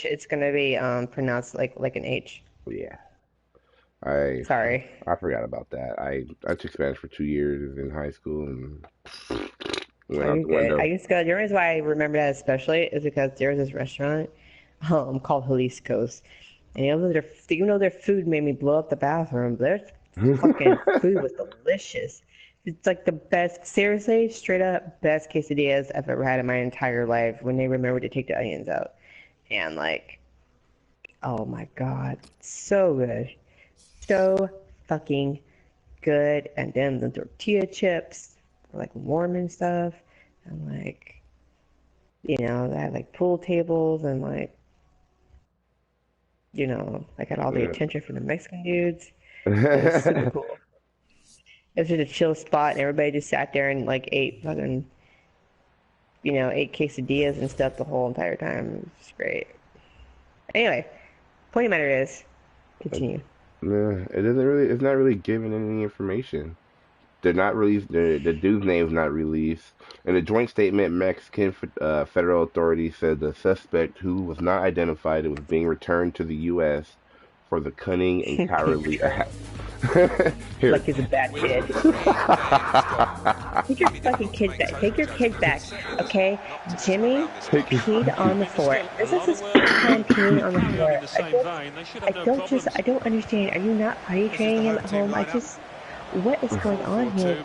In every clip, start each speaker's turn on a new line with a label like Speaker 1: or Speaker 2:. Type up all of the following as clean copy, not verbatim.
Speaker 1: English, it's gonna be pronounced like an H.
Speaker 2: Yeah. I
Speaker 1: Sorry.
Speaker 2: I forgot about that. I took Spanish for 2 years in high school and
Speaker 1: Oh,
Speaker 2: went out
Speaker 1: you're
Speaker 2: the
Speaker 1: good. I
Speaker 2: window.
Speaker 1: used to go. The reason why I remember that especially is because there was this restaurant called Jalisco's, and even though their food made me blow up the bathroom, their fucking food was delicious. It's like the best, seriously, straight up best quesadillas I've ever had in my entire life. When they remembered to take the onions out, and like, oh my God, so good, so fucking good. And then the tortilla chips were like warm and stuff, and like. They had like pool tables and like, I got all the
Speaker 2: Yeah.
Speaker 1: attention from the Mexican dudes. It was super cool. It was just a chill spot and everybody just sat there and like ate quesadillas and stuff the whole entire time. It was great. Anyway, point of the matter is, continue.
Speaker 2: Yeah, it doesn't really. It's not really giving any information. They're not released. The dude's name's not released. In a joint statement, Mexican federal authorities said the suspect, who was not identified, was being returned to the U.S. for the cunning and cowardly act. Here.
Speaker 1: Like he's a bad kid. Take your fucking kid back. Take your kid back, okay? Jimmy peed on the floor. This is his first time peeing on the floor. I don't understand. Are you not potty training him at home? What is going on here?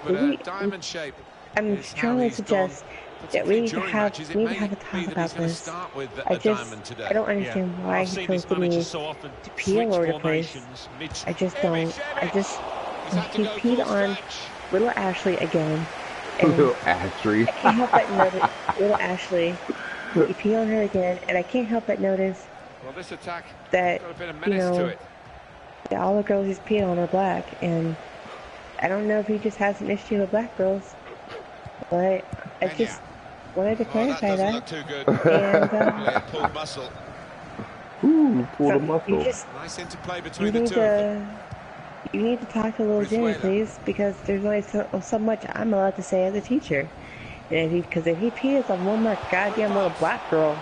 Speaker 1: I'm strongly suggest that we need to have a talk about this. I don't understand why he chose to me to pee all over the place. I just don't. He peed on little Ashley again. And
Speaker 2: Little Ashley.
Speaker 1: I can't help but notice little Ashley. He peed on her again, and I can't help but notice that, that all the girls he's peed on are black, and I don't know if he just has an issue with black girls, but I just wanted to clarify that. And,
Speaker 3: pulled muscle.
Speaker 2: Ooh, pulled a
Speaker 1: so
Speaker 2: muscle.
Speaker 3: Nice interplay
Speaker 1: you
Speaker 3: between the
Speaker 1: need
Speaker 3: two of them.
Speaker 1: to talk to little Jimmy, please, because there's only so much I'm allowed to say as a teacher. And if he pees on one more goddamn little black girl,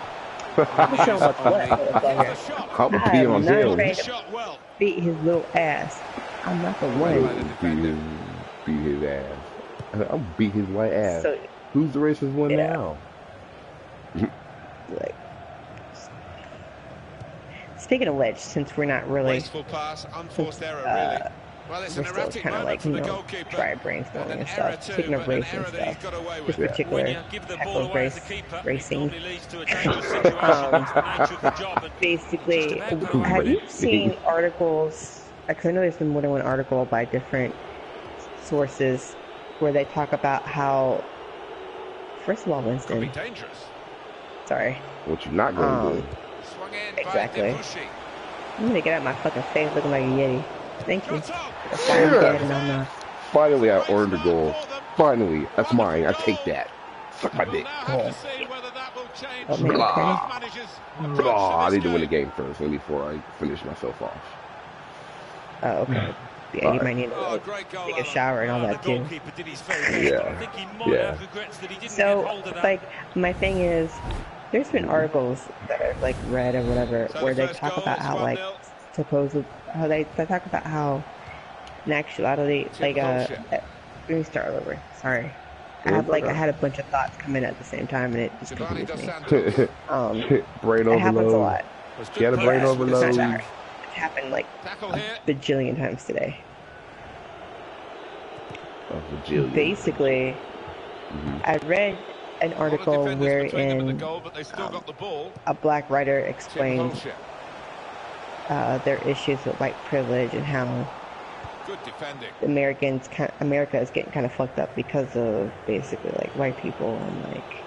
Speaker 1: I'm gonna show him what's what, motherfucker.
Speaker 2: I'm gonna pee on
Speaker 1: I'm not
Speaker 2: him.
Speaker 1: afraid to beat his little ass. I'm not the one.
Speaker 2: Beat his ass. I'm gonna beat his white ass.
Speaker 1: So,
Speaker 2: Who's the racist one now?
Speaker 1: like, speaking of which, since we're not really,
Speaker 3: Wasteful pass, unforced error, really. Well, it's
Speaker 1: we're
Speaker 3: an
Speaker 1: still
Speaker 3: erratic
Speaker 1: kind of
Speaker 3: moment
Speaker 1: like,
Speaker 3: from the goalkeeper.
Speaker 1: try brainstorming and stuff.
Speaker 3: Too,
Speaker 1: Speaking of
Speaker 3: but an
Speaker 1: race and
Speaker 3: error that he's
Speaker 1: stuff,
Speaker 3: got away
Speaker 1: this
Speaker 3: with.
Speaker 1: particular type of racing. Basically, have you seen articles? Because I know there's been more than one article by different sources where they talk about how, first of all,
Speaker 3: Could be
Speaker 1: Winston,
Speaker 3: dangerous.
Speaker 1: sorry,
Speaker 2: What you not gonna do?
Speaker 3: Swung in
Speaker 1: exactly.
Speaker 3: by Debussy.
Speaker 1: I'm gonna get out of my fucking face looking like a Yeti. Thank you.
Speaker 3: Shot on.
Speaker 1: That's why I'm dead and I'm not.
Speaker 2: Finally, I earned a goal. Finally, that's mine. I take that. Suck my dick.
Speaker 1: Oh, oh man,
Speaker 2: Blah.
Speaker 1: okay.
Speaker 2: Blah. I need to win the game first before I finish myself off.
Speaker 1: Oh, okay. Yeah, you might need to like, take a shower and all that too.
Speaker 2: Yeah.
Speaker 1: So, like, my thing is, there's been articles that I've like read or whatever where they talk about how like how they talk about how in actuality let me start over. Sorry. I had a bunch of thoughts come in at the same time and it just confused me.
Speaker 2: Brain
Speaker 1: It happens a
Speaker 2: overload.
Speaker 1: lot.
Speaker 2: You had a brain overload.
Speaker 1: It's happened like a bajillion times today.
Speaker 2: A bajillion.
Speaker 1: Basically, I read an article wherein a black writer explained their issues with white privilege and how America is getting kind of fucked up because of basically like white people and like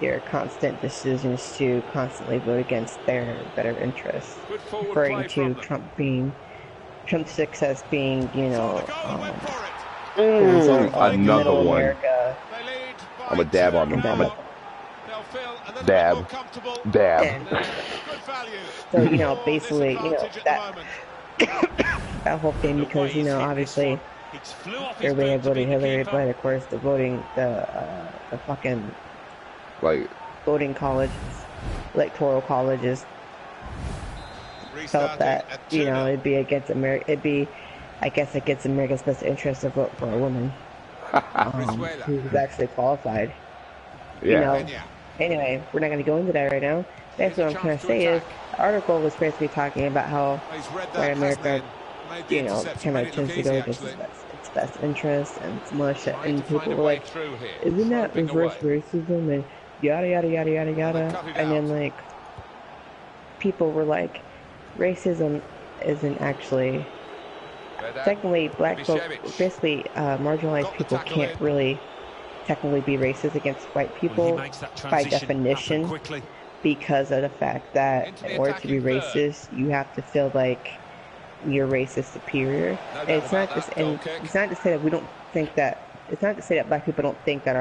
Speaker 1: their constant decisions to constantly vote against their better interests, referring to Trump's success being,
Speaker 2: another one.
Speaker 1: America.
Speaker 2: I'm a dab on them. I'm a dab.
Speaker 1: So, basically, that whole thing, because, obviously, everybody had voted Hillary, but of course, the fucking
Speaker 2: like
Speaker 1: voting colleges, electoral colleges, felt that,
Speaker 3: at
Speaker 1: you know,
Speaker 3: 2-0.
Speaker 1: it'd be against America. It'd be, I guess, against America's best interest to vote for a woman who's actually qualified. You
Speaker 2: Yeah.
Speaker 1: know. Anyway, we're not going to go into that right now. That's what I'm trying to say is the article was basically talking about how white America, you know, kind of tends to go against its best interest and some other shit. And people were like, "Isn't that reverse racism?" and yada yada yada yada yada. And then like people were like, racism isn't actually. Technically, black folk, basically marginalized people can't really technically be racist against white people by definition because of the fact that in order to be racist, you have to feel like your race is superior. And it's not just, and it's not to say that we don't think that. It's not to say that black people don't think that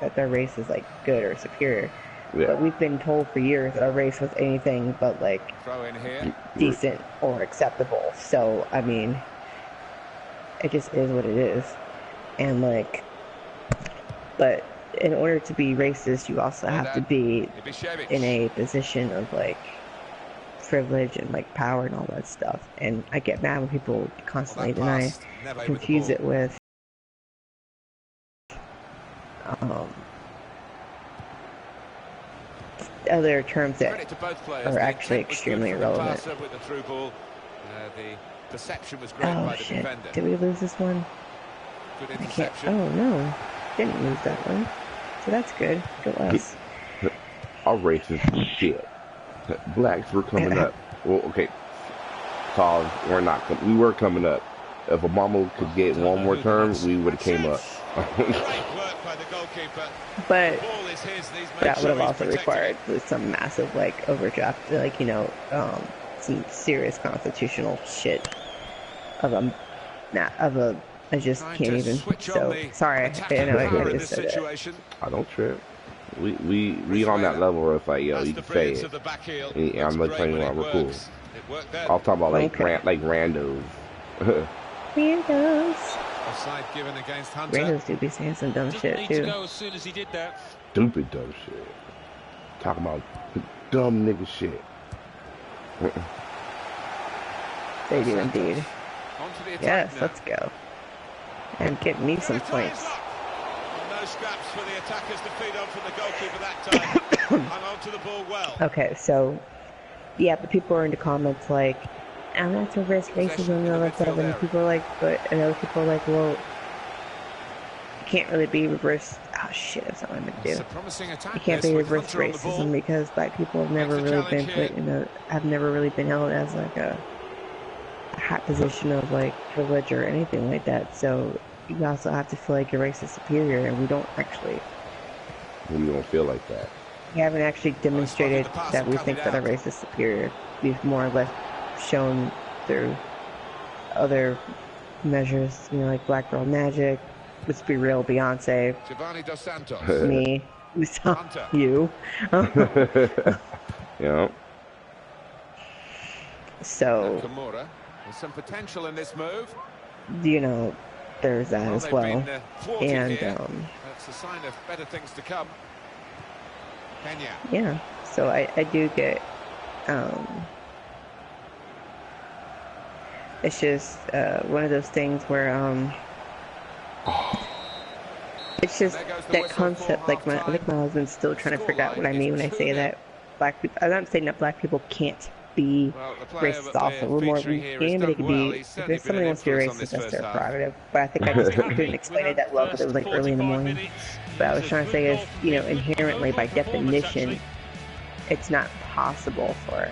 Speaker 1: that their race is like good or superior.
Speaker 2: Yeah.
Speaker 1: But we've been told for years that our race was anything but like decent or acceptable. So I mean, it just is what it is. And like, but in order to be racist, you also have to be in a position of like privilege and like power and all that stuff. And I get mad when people constantly confuse it with other terms that are actually extremely irrelevant. Oh shit, did we lose this one? I can't, oh no, didn't lose that one. So that's good, good us.
Speaker 2: Our race is shit. Blacks were coming up. Well, okay, cause we were coming up. If Obama could get one more term, we would have came up.
Speaker 1: But that would have also required some massive like overdraft, like, you know, some serious constitutional shit I just can't even. So sorry, I know I just said that.
Speaker 2: I don't trip. We on that level where it's like, yo, you can say it. And I'm like telling you what, we're cool. I'll talk about like randos.
Speaker 1: Randos.
Speaker 3: Offside given against Hunter.
Speaker 1: Randos do be saying some dumb shit too.
Speaker 3: As soon as he did that.
Speaker 2: Stupid dumb shit. Talking about dumb nigga shit.
Speaker 1: They do indeed. Yes, let's go. And get me some points.
Speaker 3: No scraps for the attackers to feed on from the goalkeeper that time. Hung on to the ball well.
Speaker 1: Okay, so yeah, but people are in the comments like, and that's reverse racism and all that stuff, and people are like, and other people are like, well, you can't really be reverse. Oh shit, that's not what I meant to do. You can't be reverse racism because black people have never really been have never really been held as like a hot position of like privilege or anything like that. So you also have to feel like your race is superior, and we don't actually.
Speaker 2: We don't feel like that.
Speaker 1: We haven't actually demonstrated that we think that our race is superior. We've more or less shown through other measures, you know, like Black Girl Magic, let's be real, Beyonce, me, you.
Speaker 2: Yeah.
Speaker 1: So,
Speaker 3: there's some potential in this move.
Speaker 1: You know, there's that as well. And
Speaker 3: that's a sign of better things to come. Kenya.
Speaker 1: Yeah. So I do get it's just one of those things where it's just that concept, like my husband's still trying to figure out what I mean when I say that black people, I'm not saying that black people can't be racist also. We're more, anybody can be, if somebody wants to be racist, that's their prerogative. But I think I just couldn't explain it that well because it was like early in the morning. But I was trying to say is, you know, inherently by definition, it's not possible for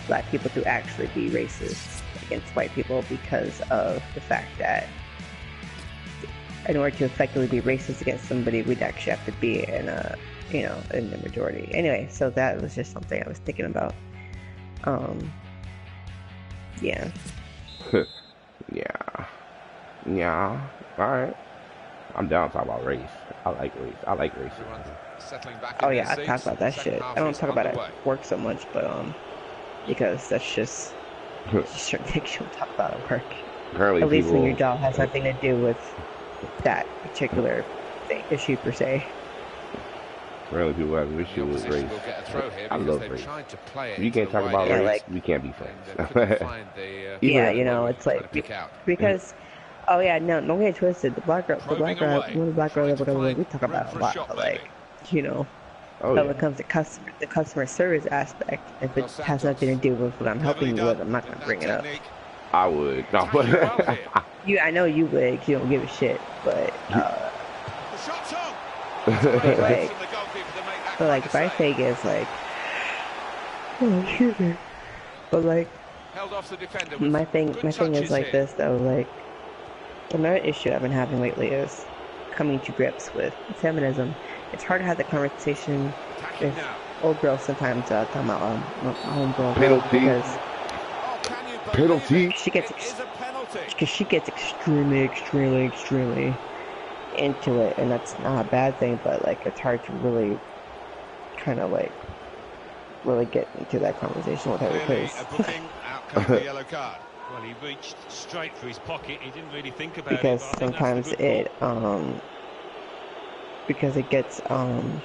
Speaker 1: black people to actually be racist against white people because of the fact that in order to effectively be racist against somebody, we'd actually have to be in a, you know, in the majority. Anyway, so that was just something I was thinking about. Yeah.
Speaker 2: Yeah. All right. I'm down to talk about race. I like race. I like race.
Speaker 1: Oh yeah, I talk about that shit. I don't talk about it at work so much, but because that's just certain things you don't talk about at work.
Speaker 2: Apparently
Speaker 1: at least when your job has nothing to do with that particular issue per se.
Speaker 2: Really, people have an
Speaker 3: The
Speaker 2: issue with
Speaker 3: opposition
Speaker 2: race.
Speaker 3: will get a throw here
Speaker 2: I
Speaker 3: because
Speaker 2: love
Speaker 3: they've
Speaker 2: race.
Speaker 3: tried to play it
Speaker 2: If you
Speaker 3: into
Speaker 2: can't
Speaker 3: the
Speaker 2: talk
Speaker 3: wide
Speaker 2: about
Speaker 1: Yeah,
Speaker 3: area.
Speaker 2: race,
Speaker 1: like,
Speaker 2: we can't be
Speaker 3: And
Speaker 2: friends.
Speaker 3: couldn't find the
Speaker 1: yeah,
Speaker 2: Even
Speaker 1: you know,
Speaker 3: one
Speaker 1: it's
Speaker 3: trying
Speaker 1: like
Speaker 3: to pick out.
Speaker 1: because, oh yeah, no, don't get it twisted.
Speaker 3: Probing
Speaker 1: One
Speaker 3: away,
Speaker 1: of the black girl,
Speaker 3: trying to
Speaker 1: whatever
Speaker 3: find
Speaker 1: we talk
Speaker 3: room
Speaker 1: about
Speaker 3: for
Speaker 1: a
Speaker 3: a
Speaker 1: lot,
Speaker 3: shot
Speaker 1: but
Speaker 3: maybe.
Speaker 1: like, you know,
Speaker 2: oh
Speaker 1: but
Speaker 2: yeah,
Speaker 1: when it comes to the customer service aspect, if it
Speaker 3: Dos
Speaker 1: has nothing to
Speaker 3: Santos,
Speaker 1: do with what I'm
Speaker 3: cleverly
Speaker 1: helping you with,
Speaker 3: done
Speaker 1: I'm not
Speaker 3: with
Speaker 1: gonna
Speaker 3: that
Speaker 1: bring it up.
Speaker 3: technique.
Speaker 2: I would. No,
Speaker 3: Attacking well
Speaker 2: but
Speaker 3: here.
Speaker 1: You, I know you would, 'cause you don't give a shit, but
Speaker 3: The shot's on. It's a great
Speaker 1: but
Speaker 3: effort
Speaker 1: like,
Speaker 3: from the goalkeeper to make that
Speaker 1: but
Speaker 3: kind
Speaker 1: like,
Speaker 3: of
Speaker 1: if I
Speaker 3: save.
Speaker 1: take it's like, oh, excuse me, but like,
Speaker 3: Held off the defender with
Speaker 1: my
Speaker 3: good
Speaker 1: thing is
Speaker 3: touches
Speaker 1: like
Speaker 3: here.
Speaker 1: this though, like, another issue I've been having lately is coming to grips with feminism. It's hard to have the conversation
Speaker 3: Attacking
Speaker 1: with
Speaker 3: now.
Speaker 1: old girls sometimes, talking about my homegirl,
Speaker 2: penalty,
Speaker 1: because
Speaker 3: Oh, can you believe
Speaker 2: penalty.
Speaker 3: it?
Speaker 1: she gets
Speaker 3: It is a penalty.
Speaker 1: extremely into it, and that's not a bad thing, but like it's hard to really kind of like really get into that conversation with her
Speaker 3: Clearly
Speaker 1: because
Speaker 3: a booking, out comes the yellow card.
Speaker 4: Well, he reached straight for his pocket. He didn't really think about
Speaker 1: because
Speaker 4: it, but I think that's
Speaker 1: sometimes
Speaker 4: the good call.
Speaker 1: because it gets to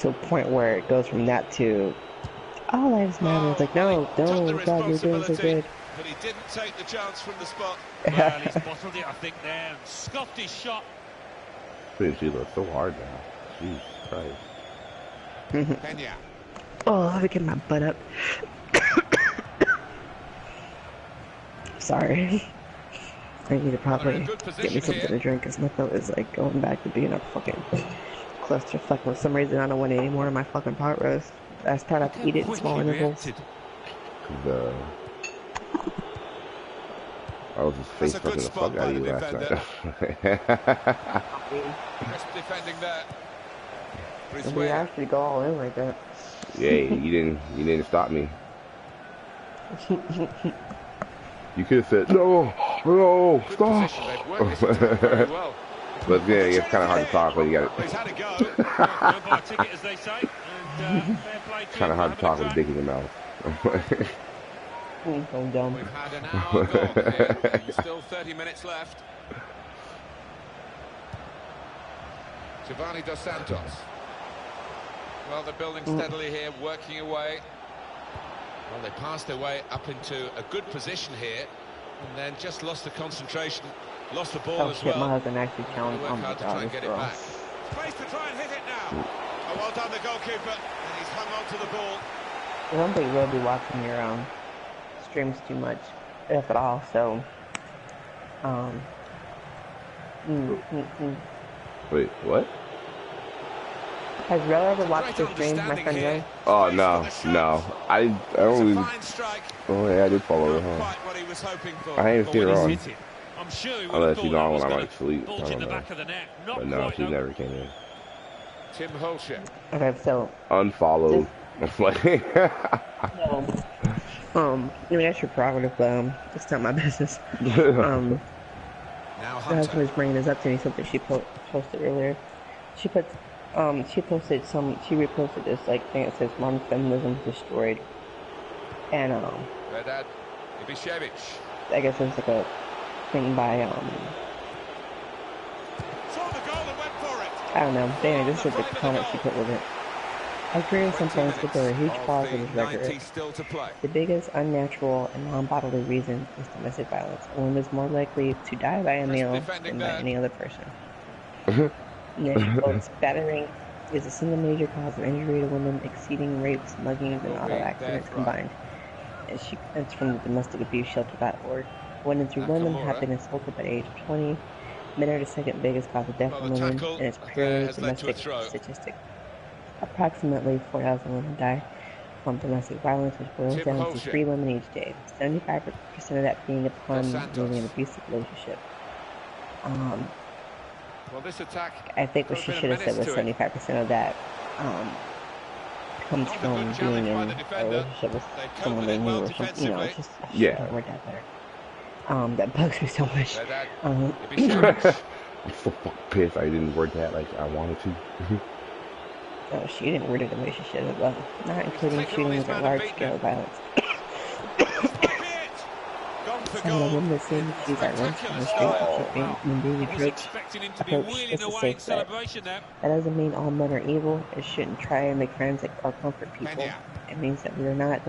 Speaker 1: a point where it goes from that to all lives matter. It's like
Speaker 3: Well, he took the
Speaker 1: no, God, you're doing so
Speaker 3: responsibility,
Speaker 1: good.
Speaker 3: but he didn't take the chance from the spot.
Speaker 4: Well, he's bottled it, I think, there. And scuffed his shot.
Speaker 2: She looks so hard now. Jesus Christ.
Speaker 3: Pena.
Speaker 1: Oh, let me get my butt up. Sorry. I need to probably get me something to drink because my throat is like going back to being a fucking clusterfuck. For some reason, I don't want any more of my fucking pot roast. I start up to eat it in small intervals.
Speaker 2: I was just face fucking the fuck out of you last night.
Speaker 3: Crisp defending there.
Speaker 1: We actually go all in like that.
Speaker 2: Yeah, you didn't stop me. You could have said no, stop.
Speaker 3: Well.
Speaker 2: But yeah, it's kind of hard to talk when you got
Speaker 3: He's had a go.
Speaker 4: Go buy a ticket, as they say. And fair play to
Speaker 2: kind of
Speaker 4: him
Speaker 2: hard to
Speaker 4: for
Speaker 2: talk
Speaker 4: having
Speaker 2: with
Speaker 4: a
Speaker 2: dick in your mouth.
Speaker 1: So dumb.
Speaker 3: We've had an hour gone here, and still 30 minutes left. Giovanni Dos Santos. Well, they're building steadily here, working away. Well, they passed their way up into a good position here, and then just lost the concentration, lost the ball
Speaker 1: Oh
Speaker 3: as
Speaker 1: shit,
Speaker 3: well.
Speaker 1: my husband actually challenged.
Speaker 3: Work
Speaker 1: Oh my
Speaker 3: hard to try
Speaker 1: god,
Speaker 3: and
Speaker 1: this
Speaker 3: get it
Speaker 1: girl.
Speaker 3: back. Space to try and hit it now. Oh, well done, the goalkeeper, and he's hung on to the ball.
Speaker 1: I don't think we'll be watching your streams too much, if at all. So,
Speaker 2: Wait, what?
Speaker 1: Has Ro ever watched your stream, my friend Ro?
Speaker 2: Oh no, I don't even. Oh yeah, I did follow her. Huh?
Speaker 3: What he was hoping for.
Speaker 2: I ain't seen her on.
Speaker 4: I'm sure he would
Speaker 2: Unless
Speaker 4: have
Speaker 2: she's
Speaker 4: thought
Speaker 2: on
Speaker 4: that
Speaker 2: when I
Speaker 4: was
Speaker 2: might sleep. I
Speaker 4: bulge
Speaker 2: don't
Speaker 4: in the
Speaker 2: know.
Speaker 4: back of the net. Not
Speaker 2: But no,
Speaker 4: quite,
Speaker 2: she never came in.
Speaker 3: Tim Holscher.
Speaker 1: Okay, so
Speaker 2: Unfollowed.
Speaker 1: I mean that's your prerogative, but it's not my business.
Speaker 3: Now
Speaker 1: My
Speaker 3: Hunter.
Speaker 1: husband was bringing this up to me, something she posted earlier. She reposted this like thing that says modern feminism destroyed, and
Speaker 3: Vedad Ibišević.
Speaker 1: I guess it was like a thing by
Speaker 3: Saw the goal and went for it.
Speaker 1: I don't know. Anyway, this is the comment she put with it. I agree with some
Speaker 3: 20
Speaker 1: points, but there are huge
Speaker 3: minutes
Speaker 1: flaws
Speaker 3: of
Speaker 1: in
Speaker 3: the
Speaker 1: this
Speaker 3: 90
Speaker 1: record.
Speaker 3: still to play.
Speaker 1: The biggest unnatural and non-bodily reason is domestic violence. A woman is more likely to die by a male than by any other person. And then she quotes, battering is a single major cause of injury to women, exceeding rapes, muggings, and auto accidents combined. And it's from the domesticabuseshelter.org. 1 in 3 women have been assaulted by the age of 20. Men are the second biggest cause of death in women, and it's purely domestic statistic. Approximately 4,000 women die from domestic violence, which boils down to 3 women each day. 75% of that being upon leaving an abusive relationship.
Speaker 3: Well, this attack.
Speaker 1: I think what she should have said was 75% of that comes from being in a relationship with someone they knew or something. You know, it's just
Speaker 2: Yeah.
Speaker 1: don't work out better. That bugs me so much.
Speaker 2: I'm so fucking pissed I didn't word that like I wanted to.
Speaker 1: No, she didn't word it the way she should have, not including shootings or large-scale violence.
Speaker 3: for
Speaker 1: And when a
Speaker 3: goal.
Speaker 1: woman is seen with these that runs down the street and being
Speaker 4: I was expecting him to be
Speaker 1: approach
Speaker 4: wheeling
Speaker 1: is a
Speaker 4: away in
Speaker 1: safe bet.
Speaker 4: celebration now.
Speaker 1: That doesn't mean all men are evil. It shouldn't try and make friends or comfort people.
Speaker 3: Pena.
Speaker 1: It means that we are not the